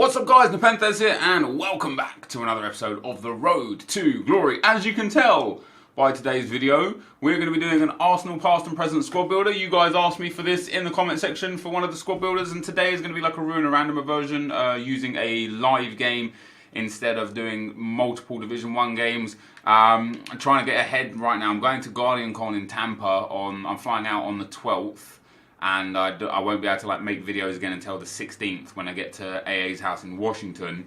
What's up guys, NepentheZ here and welcome back to another episode of The Road to Glory. As you can tell by today's video, we're going to be doing an Arsenal past and present squad builder. You guys asked me for this in the comment section for one of the squad builders, and today is going to be like a Ruin a Randomer version using a live game instead of doing multiple Division 1 games. I'm trying to get ahead right now. I'm going to Guardian Con in Tampa I'm flying out on the 12th. And I won't be able to make videos again until the 16th when I get to AA's house in Washington.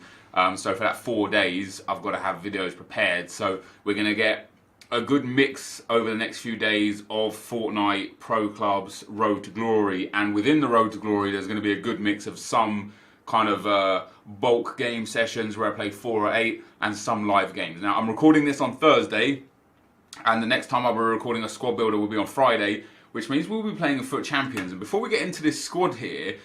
So for that 4 days, I've got to have videos prepared. So we're going to get a good mix over the next few days of Fortnite, Pro Clubs, Road to Glory. And within the Road to Glory, there's going to be a good mix of some kind of bulk game sessions where I play 4 or 8 and some live games. Now, I'm recording this on Thursday, and the next time I'll be recording a squad builder will be on Friday, which means we'll be playing a FUT Champions. And before we get into this squad here,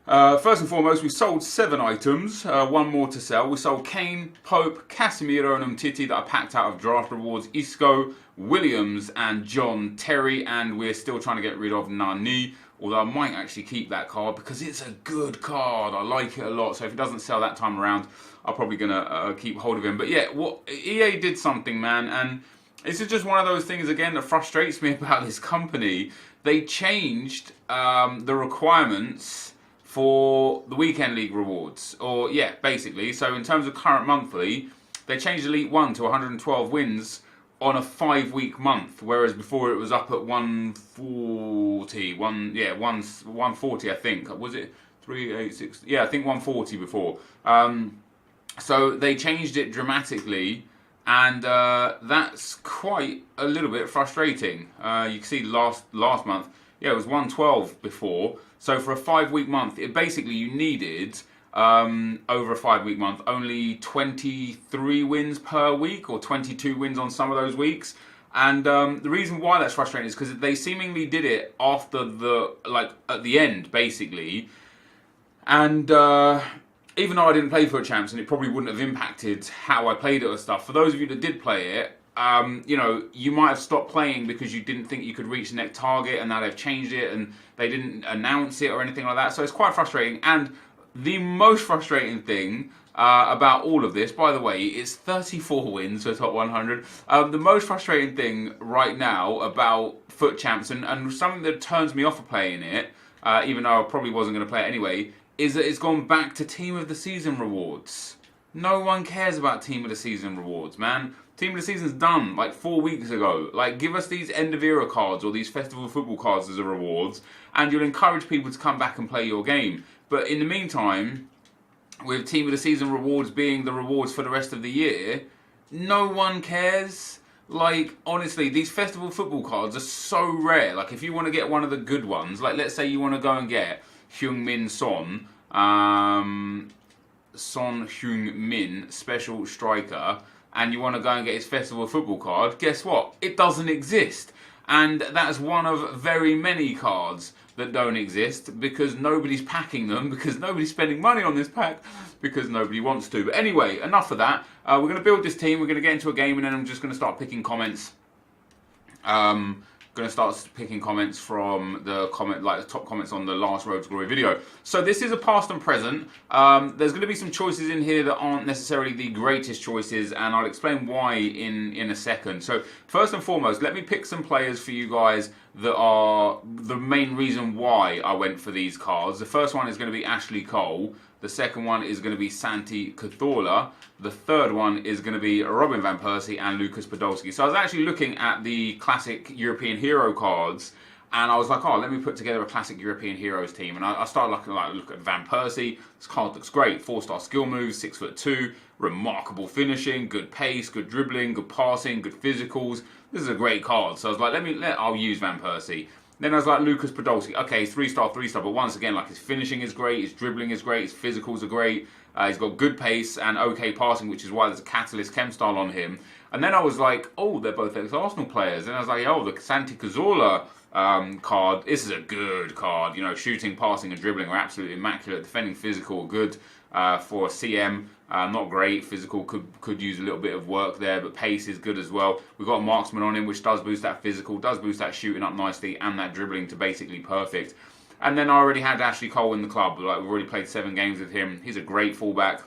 first and foremost, we sold 7 items, 1 more to sell. We sold Kane, Pope, Casemiro and Umtiti that I packed out of draft rewards, Isco, Williams and John Terry, and we're still trying to get rid of Nani, although I might actually keep that card because it's a good card. I like it a lot, so if it doesn't sell that time around, I'm probably going to keep hold of him. But yeah, EA did something, man, and this is just one of those things, again, that frustrates me about this company. They changed the requirements for the Weekend League rewards. Or, yeah, basically. So, in terms of current monthly, they changed Elite 1 to 112 wins on a 5-week month. Whereas before it was up at 140. 140, I think. Was it 386? Yeah, I think 140 before. So, they changed it dramatically. And that's quite a little bit frustrating. You can see last month, yeah, it was 112 before. So for a 5-week month, you needed, over a 5-week month, only 23 wins per week, or 22 wins on some of those weeks. And the reason why that's frustrating is because they seemingly did it after at the end, basically. And even though I didn't play FUT Champs, and it probably wouldn't have impacted how I played it or stuff, for those of you that did play it, you know, you might have stopped playing because you didn't think you could reach the next target, and now they've changed it, and they didn't announce it or anything like that, so it's quite frustrating. And the most frustrating thing about all of this, by the way, is 34 wins for top 100. The most frustrating thing right now about FUT Champs, and something that turns me off of playing it, even though I probably wasn't going to play it anyway, is that it's gone back to Team of the Season rewards. No one cares about Team of the Season rewards, man. Team of the Season's done like 4 weeks ago. Like, give us these end of era cards or these festival football cards as a rewards, and you'll encourage people to come back and play your game. But in the meantime, with Team of the Season rewards being the rewards for the rest of the year, no one cares. Like, honestly, these festival football cards are so rare. Like, if you want to get one of the good ones, like let's say you want to go and get Heung-min Son, Son Heung-min, special striker, and you want to go and get his festival football card, guess what? It doesn't exist. And that's one of very many cards that don't exist because nobody's packing them, because nobody's spending money on this pack, because nobody wants to. But anyway, enough of that. We're going to build this team, we're going to get into a game, and then I'm just going to start picking comments. Going to start picking comments from the top comments on the last Road to Glory video. So this is a past and present. There's going to be some choices in here that aren't necessarily the greatest choices, and I'll explain why in a second. So first and foremost, let me pick some players for you guys that are the main reason why I went for these cards. The first one is going to be Ashley Cole. The second one is going to be Santi Cazorla. The third one is going to be Robin van Persie and Lucas Podolski. So I was actually looking at the classic European hero cards, and I was like, oh, let me put together a classic European heroes team. And I started look at Van Persie. This card looks great. 4-star skill moves, 6'2", remarkable finishing, good pace, good dribbling, good passing, good physicals. This is a great card. So I was like, I'll use Van Persie. Then I was like, Lucas Podolski, okay, he's 3-star, but once again, like, his finishing is great, his dribbling is great, his physicals are great, he's got good pace and okay passing, which is why there's a Catalyst Chem style on him. And then I was like, oh, they're both ex-Arsenal players. And I was like, oh, the Santi Cazorla card, this is a good card. You know, shooting, passing and dribbling are absolutely immaculate. Defending, physical, good for CM. Not great. Physical could use a little bit of work there, but pace is good as well. We've got a marksman on him, which does boost that physical, does boost that shooting up nicely, and that dribbling to basically perfect. And then I already had Ashley Cole in the club. Like, we've already played 7 games with him. He's a great fullback.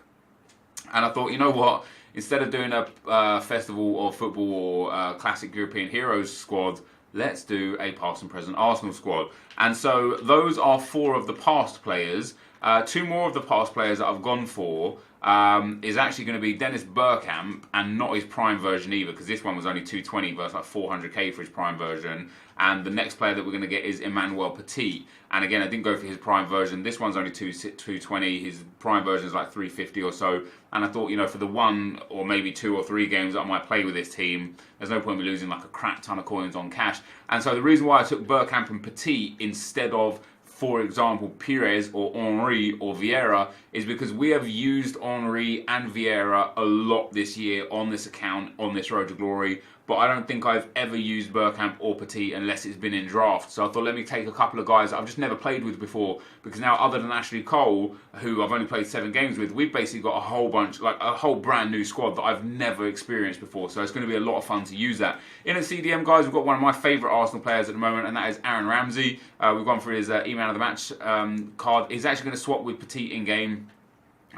And I thought, you know what? Instead of doing a festival of football or classic European heroes squad, let's do a past and present Arsenal squad. And so those are 4 of the past players. 2 more of the past players that I've gone for is actually going to be Dennis Bergkamp, and not his prime version either, because this one was only 220 versus like 400k for his prime version. And the next player that we're going to get is Emmanuel Petit. And again, I didn't go for his prime version. This one's only 220. His prime version is like 350 or so. And I thought, you know, for the 1 or maybe 2 or 3 games that I might play with this team, there's no point in me losing like a crap ton of coins on cash. And so the reason why I took Bergkamp and Petit instead of, for example, Pires or Henry or Vieira is because we have used Henry and Vieira a lot this year on this account, on this Road to Glory. But I don't think I've ever used Bergkamp or Petit unless it's been in draft. So I thought, let me take a couple of guys that I've just never played with before. Because now, other than Ashley Cole, who I've only played 7 games with, we've basically got a whole bunch, like a whole brand new squad that I've never experienced before. So it's going to be a lot of fun to use that. In a CDM, guys, we've got one of my favourite Arsenal players at the moment, and that is Aaron Ramsey. We've gone through his E-Man of the Match card. He's actually going to swap with Petit in game.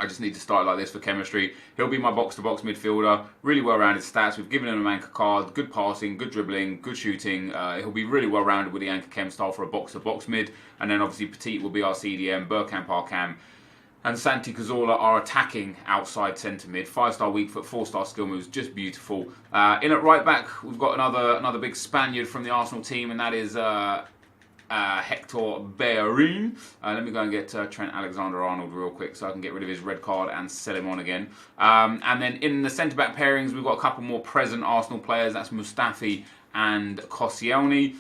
I just need to start like this for chemistry. He'll be my box-to-box midfielder. Really well-rounded stats. We've given him an anchor card. Good passing, good dribbling, good shooting. He'll be really well-rounded with the anchor chem style for a box-to-box mid. And then obviously Petit will be our CDM, Bergkamp our cam. And Santi Cazorla are attacking outside centre mid. 5-star weak foot, 4-star skill moves, just beautiful. In at right back, we've got another big Spaniard from the Arsenal team, and that is Hector Bellerin. Let me go and get Trent Alexander-Arnold real quick so I can get rid of his red card and sell him on again. And then in the centre-back pairings, we've got a couple more present Arsenal players. That's Mustafi and Koscielny.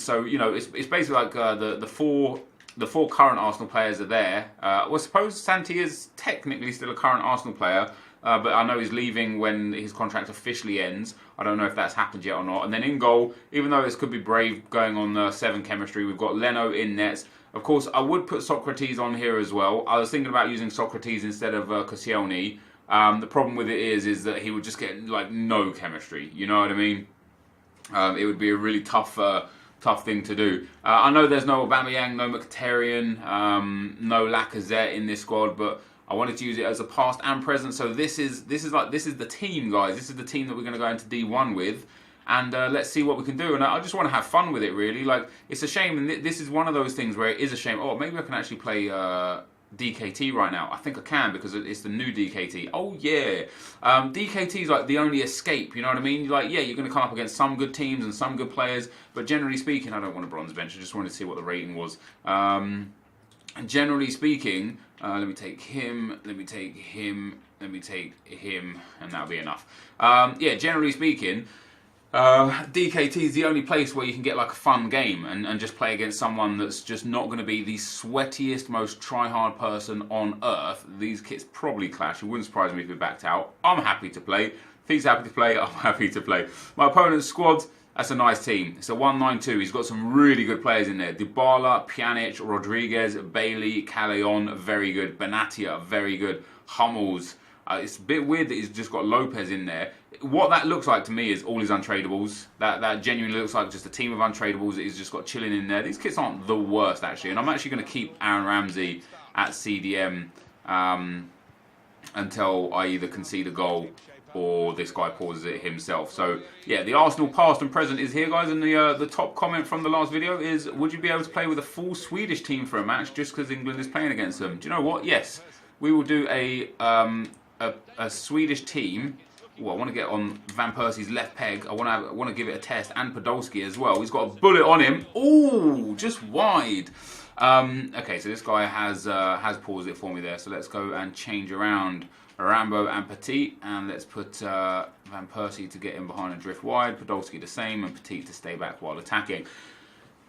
So, you know, it's basically like the four current Arsenal players are there. Well, I suppose Santi is technically still a current Arsenal player, but I know he's leaving when his contract officially ends. I don't know if that's happened yet or not. And then in goal, even though this could be brave going on 7 chemistry, we've got Leno in nets. Of course, I would put Socrates on here as well. I was thinking about using Socrates instead of Koscielny. The problem with it is that he would just get like no chemistry. You know what I mean? It would be a really tough thing to do. I know there's no Aubameyang, no Mkhitaryan, no Lacazette in this squad, but I wanted to use it as a past and present. So this is the team, guys. This is the team that we're going to go into D1 with, and let's see what we can do. And I just want to have fun with it, really. Like, it's a shame, and this is one of those things where it is a shame. Oh, maybe I can actually play DKT right now. I think I can because it's the new DKT. Oh yeah, DKT is like the only escape. You know what I mean? Like, yeah, you're going to come up against some good teams and some good players, but generally speaking, I don't want a bronze bench. I just wanted to see what the rating was. And generally speaking, let me take him, let me take him, let me take him, and that'll be enough. Yeah, generally speaking, DKT is the only place where you can get like a fun game and just play against someone that's just not going to be the sweatiest, most try-hard person on earth. These kits probably clash. It wouldn't surprise me if he backed out. I'm happy to play. If he's happy to play, I'm happy to play. My opponent's squad, that's a nice team. It's a 1-9-2. He's got some really good players in there. Dybala, Pjanic, Rodriguez, Bailey, Callejon, very good. Benatia, very good. Hummels. It's a bit weird that he's just got Lopez in there. What that looks like to me is all his untradables. That genuinely looks like just a team of untradables that he's just got chilling in there. These kits aren't the worst, actually. And I'm actually going to keep Aaron Ramsey at CDM until I either concede a goal or this guy pauses it himself. So yeah, the Arsenal past and present is here, guys. And the top comment from the last video is, would you be able to play with a full Swedish team for a match just because England is playing against them? Do you know what? Yes, we will do a Swedish team. Well, I want to get on Van Persie's left peg. I want to give it a test, and Podolski as well. He's got a bullet on him. Ooh, just wide. Okay, so this guy has paused it for me there. So let's go and change around Rambo and Petit, and let's put Van Persie to get in behind and drift wide, Podolski the same, and Petit to stay back while attacking.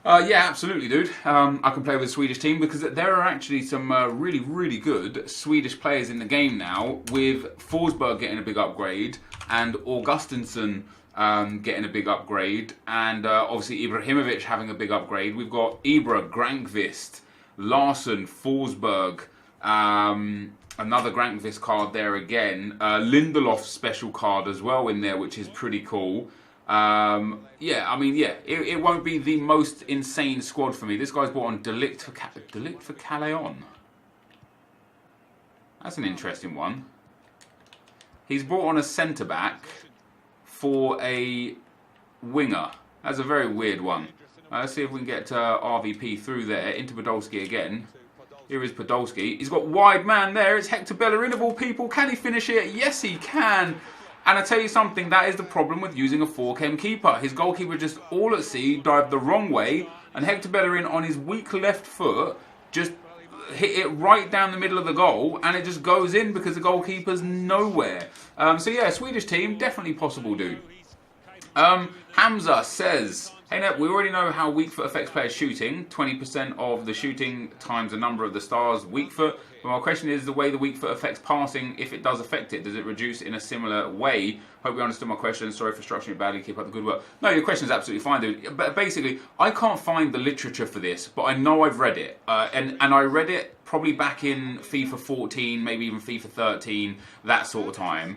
Yeah, absolutely, dude. I can play with a Swedish team because there are actually some really, really good Swedish players in the game now, with Forsberg getting a big upgrade and Augustinsson getting a big upgrade, and obviously Ibrahimovic having a big upgrade. We've got Ibra, Grankvist, Larsson, Forsberg, another Grankvist card there again. Lindelof's special card as well in there, which is pretty cool. Yeah, I mean, yeah, it won't be the most insane squad for me. This guy's brought on Delict for Calais. That's an interesting one. He's brought on a centre-back for a winger. That's a very weird one. Let's see if we can get RVP through there. Into Podolski again. Here is Podolski. He's got wide man there. It's Hector Bellerin of all people. Can he finish it? Yes, he can. And I tell you something, that is the problem with using a 4chem keeper. His goalkeeper just all at sea, dived the wrong way, and Hector Bellerin on his weak left foot just hit it right down the middle of the goal, and it just goes in because the goalkeeper's nowhere. So yeah, Swedish team, definitely possible, dude. Hamza says, hey Nep, we already know how weak foot affects players shooting. 20% of the shooting times the number of the stars weak foot. But my question is the way the weak foot affects passing, if it does affect it, does it reduce in a similar way? Hope you understood my question. Sorry for structuring it badly. Keep up the good work. No, your question is absolutely fine, dude. But basically, I can't find the literature for this, but I know I've read it. And I read it probably back in FIFA 14, maybe even FIFA 13, that sort of time.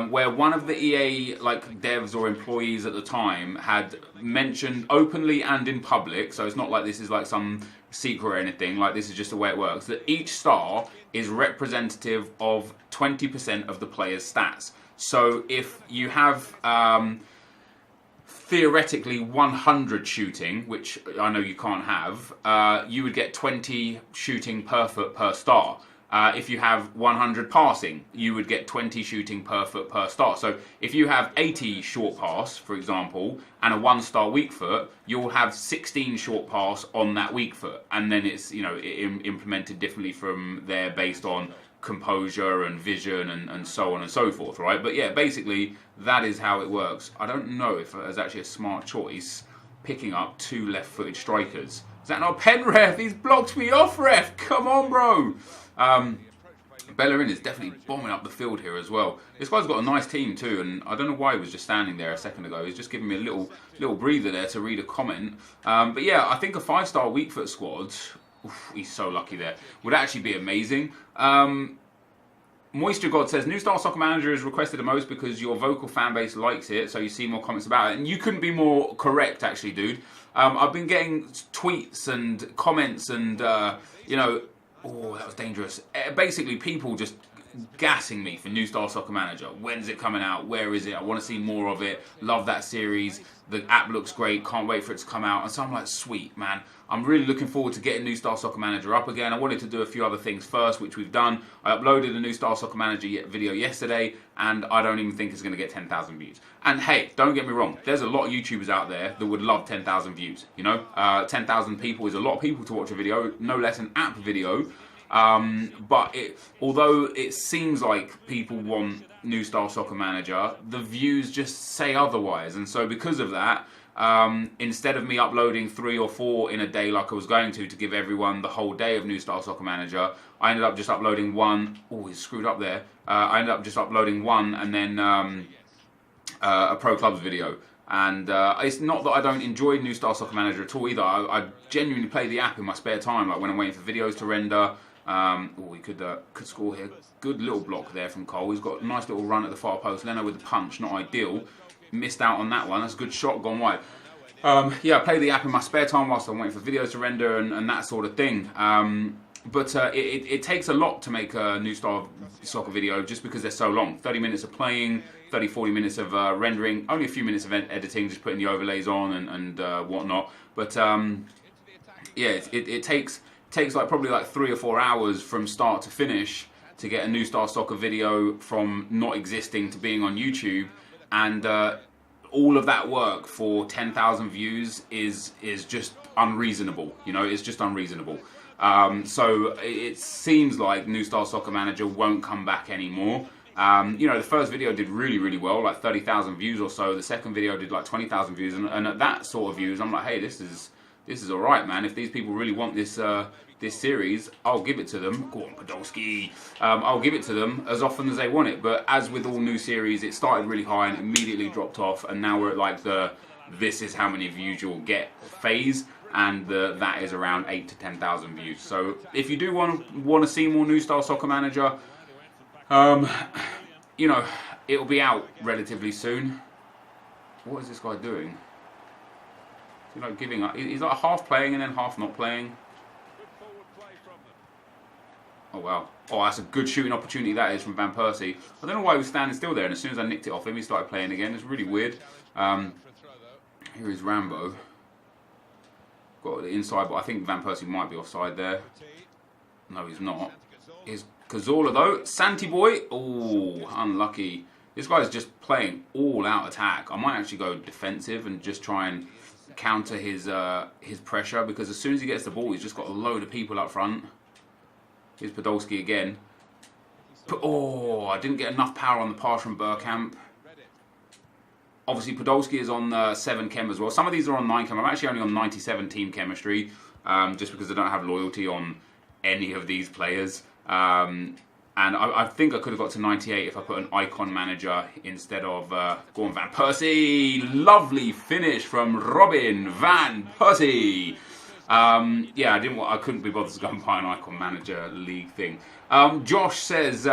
Where one of the EA devs or employees at the time had mentioned openly and in public, so it's not like this is like some secret or anything, like this is just the way it works, that each star is representative of 20% of the player's stats. So if you have theoretically 100 shooting, which I know you can't have, you would get 20 shooting per foot per star. If you have 100 passing, you would get 20 shooting per foot per star. So if you have 80 short pass, for example, and a 1-star weak foot, you'll have 16 short pass on that weak foot. And then it's, implemented differently from there based on composure and vision and so on and so forth, right? But yeah, basically, that is how it works. I don't know if it's actually a smart choice picking up 2 left-footed strikers. Is that not pen, ref? He's blocked me off, ref. Come on, bro. Bellerin is definitely bombing up the field here as well. This guy's got a nice team too, and I don't know why he was just standing there a second ago. He's just giving me a little breather there to read a comment. But yeah, I think a 5-star weak foot squad, he's so lucky there, would actually be amazing. Moisture God says, New Star Soccer Manager is requested the most because your vocal fan base likes it, so you see more comments about it. And you couldn't be more correct, actually, dude. I've been getting tweets and comments and, oh, that was dangerous. Basically, people just gassing me for New Star Soccer Manager. When's it coming out? Where is it? I want to see more of it. Love that series. The app looks great. Can't wait for it to come out. And so I'm like, sweet, man. I'm really looking forward to getting New Star Soccer Manager up again. I wanted to do a few other things first, which we've done. I uploaded a New Star Soccer Manager video yesterday, and I don't even think it's going to get 10,000 views. And hey, don't get me wrong. There's a lot of YouTubers out there that would love 10,000 views. 10,000 people is a lot of people to watch a video, no less an app video. But although it seems like people want New Star Soccer Manager, the views just say otherwise. And so because of that, instead of me uploading 3 or 4 in a day like I was going to give everyone the whole day of New Star Soccer Manager, I ended up just uploading one. Oh, he's screwed up there. I ended up just uploading one and then a Pro Clubs video. And it's not that I don't enjoy New Star Soccer Manager at all either. I genuinely play the app in my spare time, like when I'm waiting for videos to render. We could score here. Good little block there from Cole. He's got a nice little run at the far post. Leno with the punch, not ideal. Missed out on that one. That's a good shot, gone wide. Yeah, I play the app in my spare time whilst I'm waiting for videos to render and that sort of thing. But it takes a lot to make a New Star Soccer video just because they're so long. 30 minutes of playing, 30, 40 minutes of rendering, only a few minutes of editing, just putting the overlays on and whatnot. But yeah, it takes probably 3 or 4 hours from start to finish to get a New Star Soccer video from not existing to being on YouTube, and all of that work for 10,000 views is just unreasonable. It's just unreasonable. So it seems like New Star Soccer Manager won't come back anymore. The first video did really, really well, like 30,000 views or so. The second video did like 20,000 views, and at that sort of views, I'm like, hey, this is all right, man. If these people really want this series, I'll give it to them. Go on, Podolski. I'll give it to them as often as they want it. But as with all new series, it started really high and immediately dropped off, and now we're at like this is how many views you'll get phase, and that is around 8 to 10,000 views. So if you do want to see more New Star Soccer Manager, it'll be out relatively soon. What is this guy doing? Is he like giving up? He's like half playing and then half not playing. Oh wow. Oh, that's a good shooting opportunity that is from Van Persie. I don't know why he was standing still there, and as soon as I nicked it off him, he started playing again. It's really weird. Here is Rambo. Got the inside, but I think Van Persie might be offside there. No, he's not. Here's Cazorla though. Santi boy. Oh, unlucky. This guy's just playing all out attack. I might actually go defensive and just try and counter his pressure, because as soon as he gets the ball, he's just got a load of people up front. Here's Podolski again. Oh, I didn't get enough power on the pass from Bergkamp. Obviously, Podolski is on 7 chem as well. Some of these are on 9 chem. I'm actually only on 97 team chemistry, just because I don't have loyalty on any of these players. And I think I could have got to 98 if I put an icon manager instead of Gordon Van Persie. Lovely finish from Robin Van Persie. Yeah, I couldn't be bothered to go and buy an icon manager league thing. Josh says,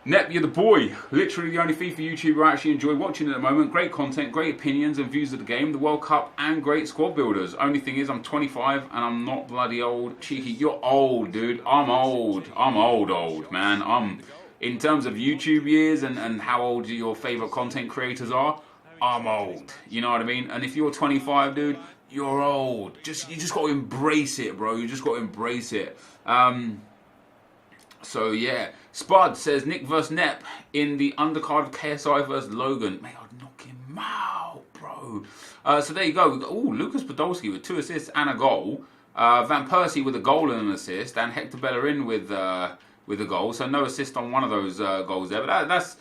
Nep, you're the boy. Literally the only FIFA YouTuber I actually enjoy watching at the moment. Great content, great opinions and views of the game, the World Cup, and great squad builders. Only thing is, I'm 25 and I'm not bloody old. Cheeky, you're old, dude. I'm old. I'm old, man. In terms of YouTube years and how old your favourite content creators are, I'm old. You know what I mean? And if you're 25, dude, you're old. You just got to embrace it, bro. You just got to embrace it. So yeah, Spud says Nick vs Nep in the undercard of KSI vs Logan. Mate, I'd knock him out, bro. So there you go. Oh, Lucas Podolski with 2 assists and a goal. Van Persie with a goal and an assist, and Hector Bellerin with a goal. So no assist on one of those goals there. But that's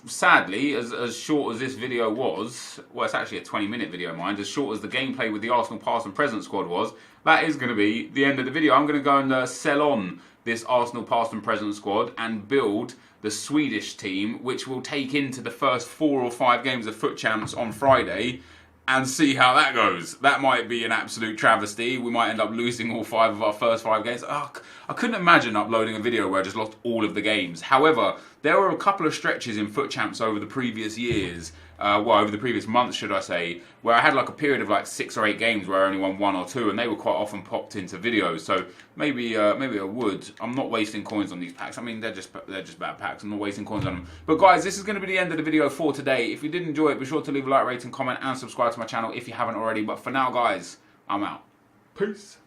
sadly, as short as this video was. Well, it's actually a 20-minute video, mind. As short as the gameplay with the Arsenal past and present squad was. That is going to be the end of the video. I'm going to go and sell on this Arsenal past and present squad and build the Swedish team, which will take into the first 4 or 5 games of Foot Champs on Friday, and see how that goes. That might be an absolute travesty. We might end up losing all 5 of our first 5 games. Oh, I couldn't imagine uploading a video where I just lost all of the games. However, there were a couple of stretches in Foot Champs over the previous years, over the previous months, should I say, where I had like a period of like 6 or 8 games where I only won 1 or 2, and they were quite often popped into videos. So maybe I would. I'm not wasting coins on these packs. I mean, they're just bad packs. I'm not wasting coins on them. But guys, this is going to be the end of the video for today. If you did enjoy it, be sure to leave a like, rate, and comment, and subscribe to my channel if you haven't already. But for now, guys, I'm out. Peace.